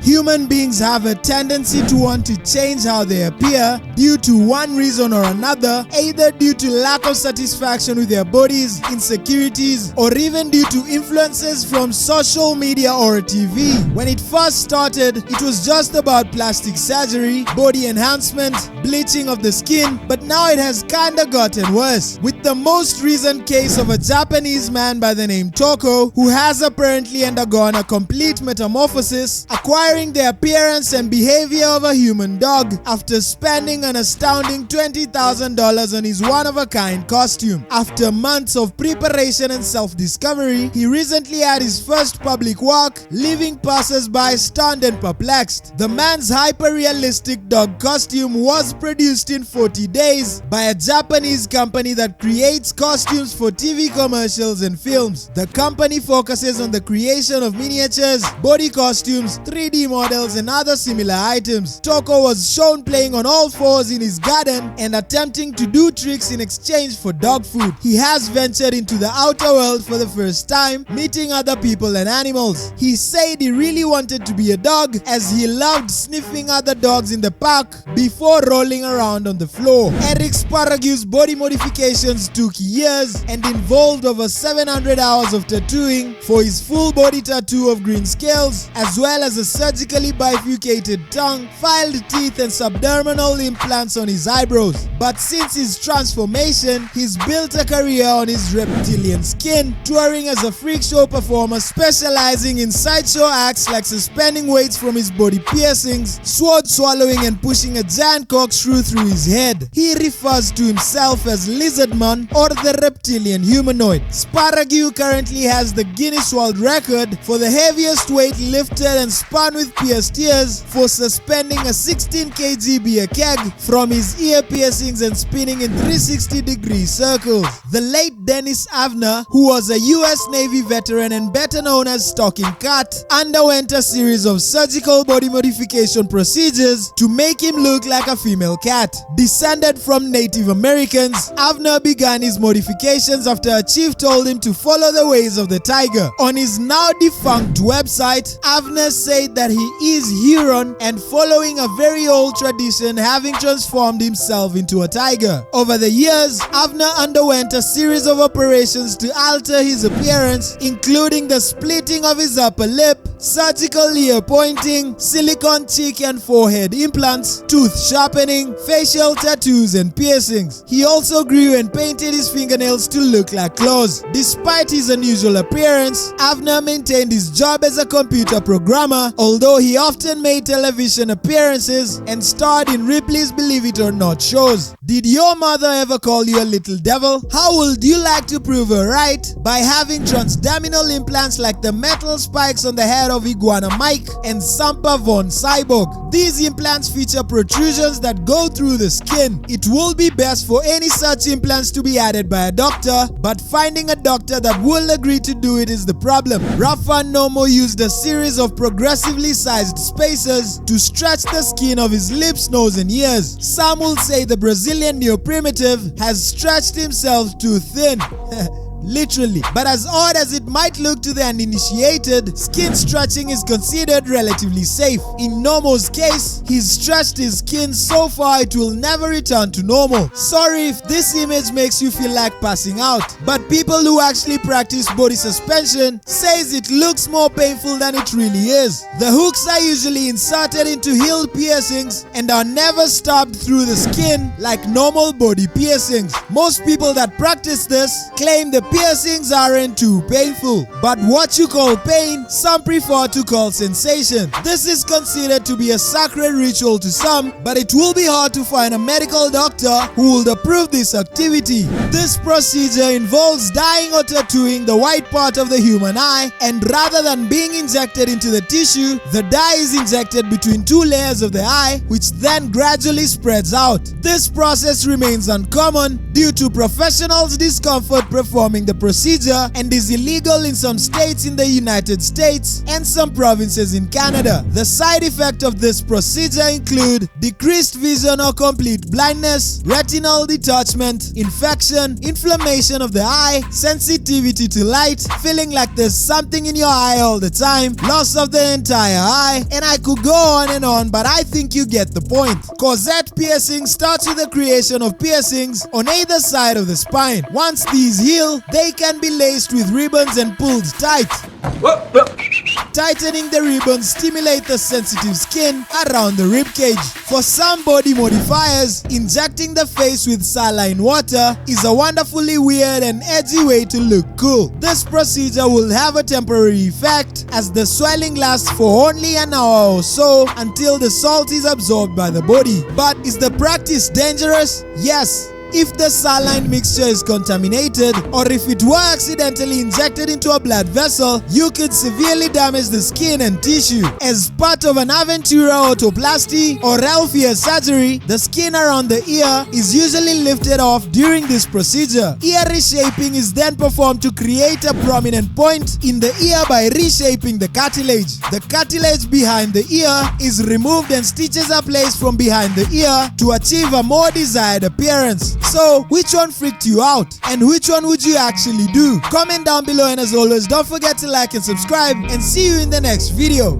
Human beings have a tendency to want to change how they appear due to one reason or another, either due to lack of satisfaction with their bodies, insecurities, or even due to influences from social media or TV. When it first started, it was just about plastic surgery, body enhancement, bleaching of the skin, but now it has kinda gotten worse, with the most recent case of a Japanese man by the name Toco, who has apparently undergone a complete metamorphosis, acquiring the appearance and behavior of a human dog after spending an astounding $20,000 on his one-of-a-kind costume. After months of preparation and self-discovery, he recently had his first public walk, leaving passers-by stunned and perplexed. The man's hyper-realistic dog costume was produced in 40 days by a Japanese company that creates costumes for TV commercials and films. The company focuses on the creation of miniatures, body costumes, 3D models, and other similar items. Toco was shown playing on all fours in his garden and attempting to do tricks in exchange for dog food. He has ventured into the outer world for the first time, meeting other people and animals. He said he really wanted to be a dog as he loved sniffing other dogs in the park before rolling around on the floor. Erik Sprague's body modifications took years and involved over 700 hours of tattooing for his full body tattoo of green scales, as well as a surgically bifurcated tongue, filed teeth, and subdermal implants on his eyebrows. But since his transformation, he's built a career on his reptilian skin, touring as a freak show performer specializing in sideshow acts like suspending weights from his body piercings, sword swallowing, and pushing a giant corkscrew through his head. He refers to himself as Lizardman or the reptilian humanoid. Paragu currently has the Guinness World Record for the heaviest weight lifted and spun with pierced ears for suspending a 16 kg beer keg from his ear piercings and spinning in 360-degree circles. The late Dennis Avner, who was a US Navy veteran and better known as Stalking Cat, underwent a series of surgical body modification procedures to make him look like a female cat. Descended from Native Americans, Avner began his modifications after a chief told him to follow the ways of the tiger. On his now defunct website, Avner said that he is Huron and following a very old tradition, having transformed himself into a tiger. Over the years, Avner underwent a series of operations to alter his appearance, including the splitting of his upper lip, surgical ear pointing, silicone cheek and forehead implants, tooth sharpening, facial tattoos, and piercings. He also grew and painted his fingernails to look like claws. Despite his unusual appearance, Avner maintained his job as a computer programmer, although he often made television appearances and starred in Ripley's Believe It or Not shows. Did your mother ever call you a little devil? How would you like to prove her right? By having transdermal implants like the metal spikes on the head of Iguana Mike and Sampa Von Cyborg. These implants feature protrusions that go through the skin. It will be best for any such implants to be added by a doctor, but finding a doctor that will agree to do it is the problem. Rafa Nomo used a series of progressively sized spacers to stretch the skin of his lips, nose, and ears. Some will say the Brazilian neo-primitive has stretched himself too thin. Literally. But as odd as it might look to the uninitiated, skin stretching is considered relatively safe. In Nomo's case, he's stretched his skin so far it will never return to normal. Sorry if this image makes you feel like passing out, but people who actually practice body suspension says it looks more painful than it really is. The hooks are usually inserted into heel piercings and are never stabbed through the skin like normal body piercings. Most people that practice this claim the piercings aren't too painful, but what you call pain, some prefer to call sensation. This is considered to be a sacred ritual to some, but it will be hard to find a medical doctor who would approve this activity. This procedure involves dyeing or tattooing the white part of the human eye, and rather than being injected into the tissue, the dye is injected between two layers of the eye, which then gradually spreads out. This process remains uncommon due to professionals' discomfort performing the procedure and is illegal legal in some states in the United States and some provinces in Canada. The side effects of this procedure include decreased vision or complete blindness, retinal detachment, infection, inflammation of the eye, sensitivity to light, feeling like there's something in your eye all the time, loss of the entire eye, and I could go on and on, but I think you get the point. Corset piercing starts with the creation of piercings on either side of the spine. Once these heal, they can be laced with ribbons and pulled tight. Tightening the ribbons stimulate the sensitive skin around the ribcage. For some body modifiers, injecting the face with saline water is a wonderfully weird and edgy way to look cool. This procedure will have a temporary effect as the swelling lasts for only an hour or so until the salt is absorbed by the body. But is the practice dangerous? Yes. If the saline mixture is contaminated, or if it were accidentally injected into a blood vessel, you could severely damage the skin and tissue. As part of an Aventura otoplasty or Ralphia surgery, the skin around the ear is usually lifted off during this procedure. Ear reshaping is then performed to create a prominent point in the ear by reshaping the cartilage. The cartilage behind the ear is removed and stitches are placed from behind the ear to achieve a more desired appearance. So, which one freaked you out? And which one would you actually do? Comment down below, and as always, don't forget to like and subscribe, and see you in the next video.